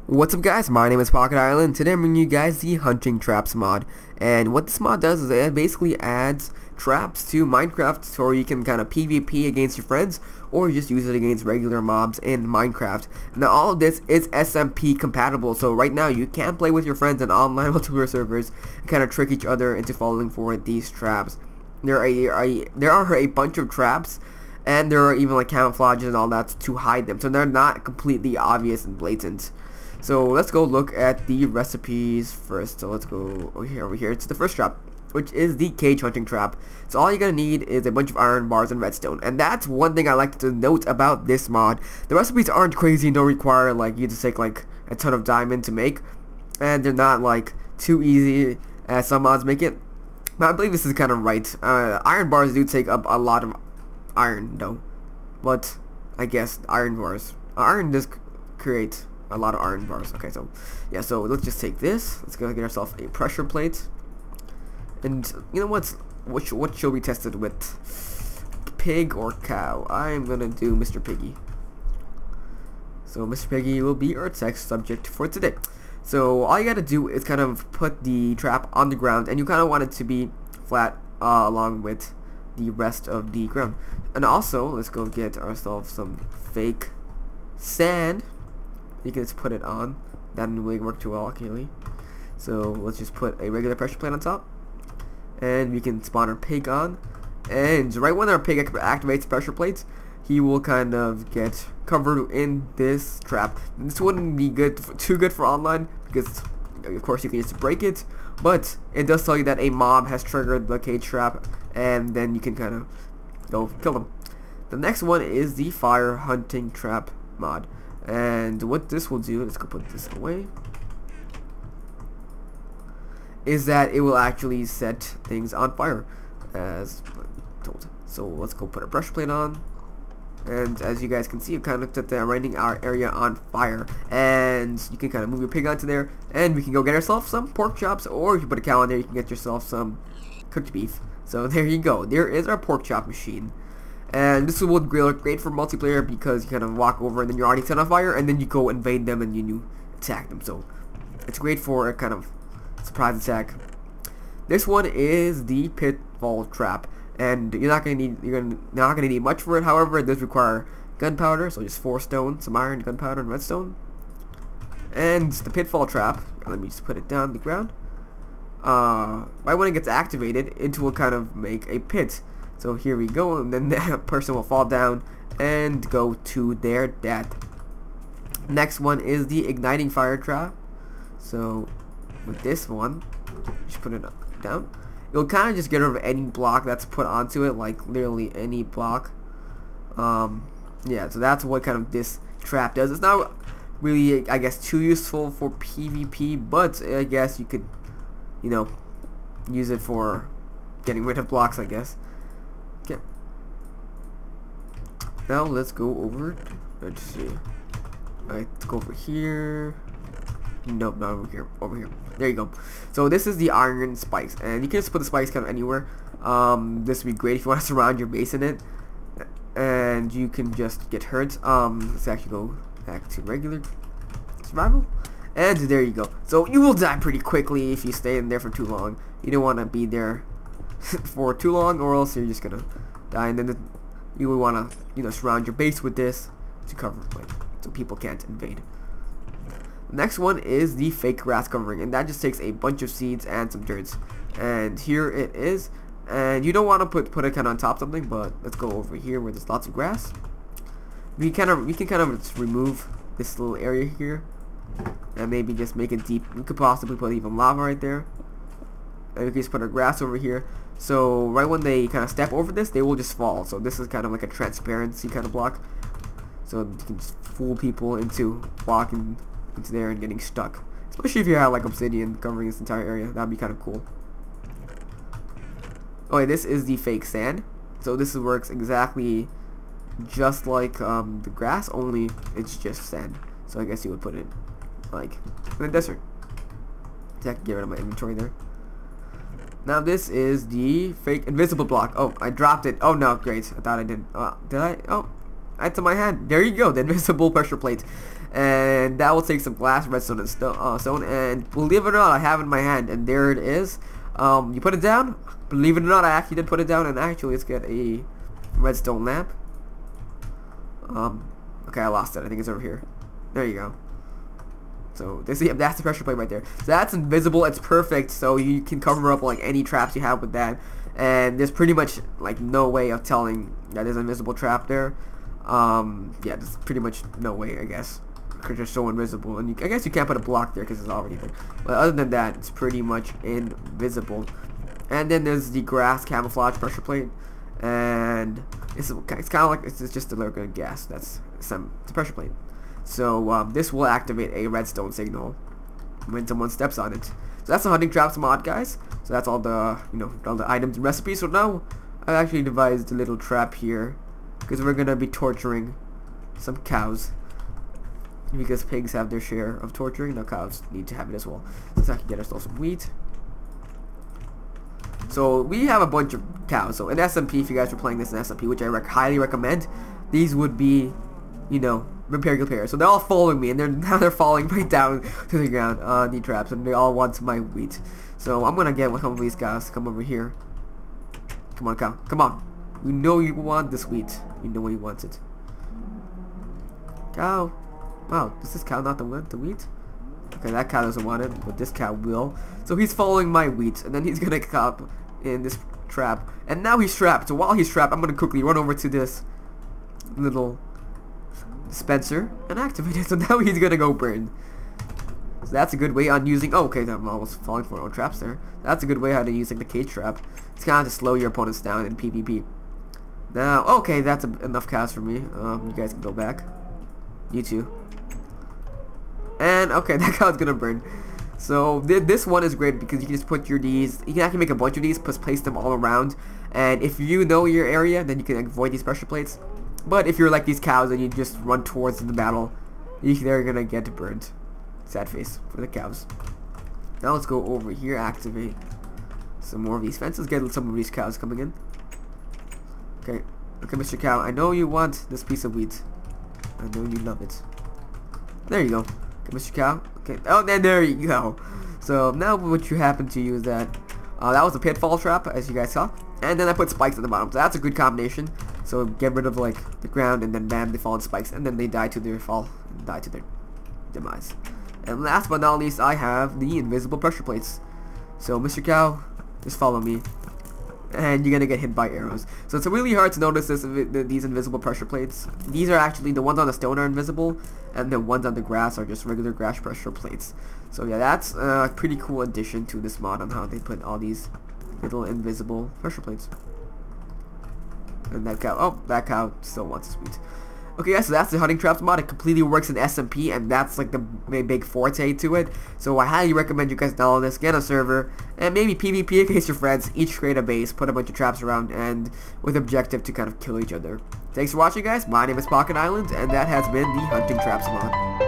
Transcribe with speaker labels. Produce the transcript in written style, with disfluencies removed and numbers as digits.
Speaker 1: What's up guys, my name is Pocket Island. Today I'm bringing you guys the Hunting Traps mod. And what this mod does is it basically adds traps to Minecraft so you can kind of PvP against your friends or just use it against regular mobs in Minecraft. Now all of this is SMP compatible, so right now you can play with your friends in online multiplayer servers and kind of trick each other into falling for these traps. There are a bunch of traps, and there are even like camouflages and all that to hide them, so they're not completely obvious and blatant. So let's go look at the recipes first. So let's go over here. It's the first trap, which is the cage hunting trap. So all you're gonna need is a bunch of iron bars and redstone, and that's one thing I like to note about this mod. The recipes aren't crazy and don't require like you to take like a ton of diamond to make, and they're not like too easy as some mods make it. But I believe this is kind of right. Iron bars do take up a lot of iron though, but I guess iron does create a lot of iron bars. Okay, so yeah, so let's just take this. Let's go get ourselves a pressure plate, and you know what shall we test it with? Pig or cow? I'm gonna do Mr. Piggy. So Mr. Piggy will be our test subject for today. So all you gotta do is kind of put the trap on the ground, and you kind of want it to be flat along with the rest of the ground. And also let's go get ourselves some fake sand. You can just put it on. That didn't really work too well, clearly. So let's just put a regular pressure plate on top, and we can spawn our pig on. And right when our pig activates pressure plates, he will kind of get covered in this trap. This wouldn't be too good for online because, of course, you can just break it. But it does tell you that a mob has triggered the cage trap, and then you can kind of go kill them. The next one is the fire hunting trap mod. And what this will do, let's go put this away, is that it will actually set things on fire as told. So let's go put a brush plate on, and as you guys can see, it kind of set the surrounding our area on fire. And you can kind of move your pig onto there, and we can go get ourselves some pork chops, or if you put a cow on there, you can get yourself some cooked beef. So there you go, there is our pork chop machine. And this will look great for multiplayer because you kind of walk over and then you're already set on fire, and then you go invade them and you attack them. So it's great for a kind of surprise attack. This one is the pitfall trap, and you're not gonna need much for it. However, it does require gunpowder, so just 4 stone, some iron, gunpowder, and redstone. And the pitfall trap, let me just put it down on the ground. Right when it gets activated, it will kind of make a pit. So here we go, and then that person will fall down and go to their death. Next one is the igniting fire trap. So with this one, just put it down. You'll kind of just get rid of any block that's put onto it, like literally any block. Yeah, so that's what kind of this trap does. It's not really, I guess, too useful for PvP, but I guess you could, you know, use it for getting rid of blocks, I guess. Okay. Now let's go over. Let's see. Alright, let's go over here. Nope, not over here. Over here. There you go. So this is the iron spikes, and you can just put the spikes kind of anywhere. This would be great if you want to surround your base in it, and you can just get hurt. Let's actually go back to regular survival, and there you go. So you will die pretty quickly if you stay in there for too long. You don't want to be there for too long, or else you're just gonna die. And then you would want to, you know, surround your base with this to cover, like, so people can't invade. The next one is the fake grass covering, and that just takes a bunch of seeds and some dirt. And here it is. And you don't want to put it kind of on top of something, but let's go over here where there's lots of grass. We can kind of just remove this little area here, and maybe just make it deep. We could possibly put even lava right there, and we can just put our grass over here. So right when they kind of step over this, they will just fall. So this is kind of like a transparency kind of block, so you can just fool people into walking into there and getting stuck. Especially if you have like obsidian covering this entire area, that'd be kind of cool. Okay, this is the fake sand. So this works exactly just like the grass, only it's just sand. So I guess you would put it like in the desert. I can get rid of my inventory there. Now this is the fake invisible block. Oh, I dropped it. Oh no, great. I thought I did. Did I? Oh, add to my hand. There you go, the invisible pressure plate. And that will take some glass, redstone, and stone. And believe it or not, I have it in my hand, and there it is. You put it down. Believe it or not, I actually did put it down. And actually, let's get a redstone lamp. Okay, I lost it. I think it's over here. There you go. So that's the pressure plate right there. So that's invisible. It's perfect. So you can cover up like any traps you have with that. And there's pretty much like no way of telling that there's an invisible trap there. Yeah, there's pretty much no way, I guess. Because they're so invisible, and I guess you can't put a block there because it's already there. But other than that, it's pretty much invisible. And then there's the grass camouflage pressure plate, and it's kind of like it's just a little gas. It's a pressure plate. So this will activate a redstone signal when someone steps on it. So that's the hunting traps mod, guys. So that's all the all the items and recipes. So now I actually devised a little trap here because we're gonna be torturing some cows. Because pigs have their share of torturing, now cows need to have it as well. So I can get ourselves some wheat. So we have a bunch of cows. So in SMP, if you guys are playing this in SMP, which I highly recommend, these would be, repair pairs. So they're all following me, and now they're falling right down to the ground on the traps, and they all want my wheat. So I'm gonna get some of these cows to come over here. Come on, cow, come on. You know you want this wheat. You know you want it. Cow. Wow, does this cow not want the wheat? Okay, that cow doesn't want it, but this cow will. So he's following my wheat, and then he's gonna cop in this trap. And now he's trapped. So while he's trapped, I'm gonna quickly run over to this little dispenser and activate it. So now he's gonna go burn. So that's a good way on using. Oh, okay, I'm almost falling for our own traps there. That's a good way how to using the cage trap. It's kind of to slow your opponents down in PvP. Now, okay, that's enough cows for me. You guys can go back. You too. And okay, that cow's gonna burn. So this one is great because you can just put these. You can actually make a bunch of these, place them all around. And if you know your area, then you can avoid these pressure plates. But if you're like these cows and you just run towards the battle, they're gonna get burned. Sad face for the cows. Now let's go over here, activate some more of these fences. Get some of these cows coming in. Okay, Mr. Cow, I know you want this piece of wheat. I know you love it. There you go. Okay, Mr. Cow. Okay. Oh, then there you go. So now what you happen to you is that that was a pitfall trap, as you guys saw. And then I put spikes at the bottom. So that's a good combination. So get rid of like the ground, and then bam, they fall in spikes, and then they die to their fall, die to their demise. And last but not least, I have the invisible pressure plates. So Mr. Cow, just follow me, and you're gonna get hit by arrows. So it's really hard to notice these invisible pressure plates. These are actually, the ones on the stone are invisible, and the ones on the grass are just regular grass pressure plates. So yeah, that's a pretty cool addition to this mod on how they put all these little invisible pressure plates. And that cow, oh, that cow still wants his wheat. Okay guys, so that's the hunting traps mod. It completely works in SMP, and that's like the big forte to it. So I highly recommend you guys download this, get a server, and maybe PvP against your friends. Each create a base, put a bunch of traps around, and with objective to kind of kill each other. Thanks for watching, guys. My name is Pocket Island, and that has been the hunting traps mod.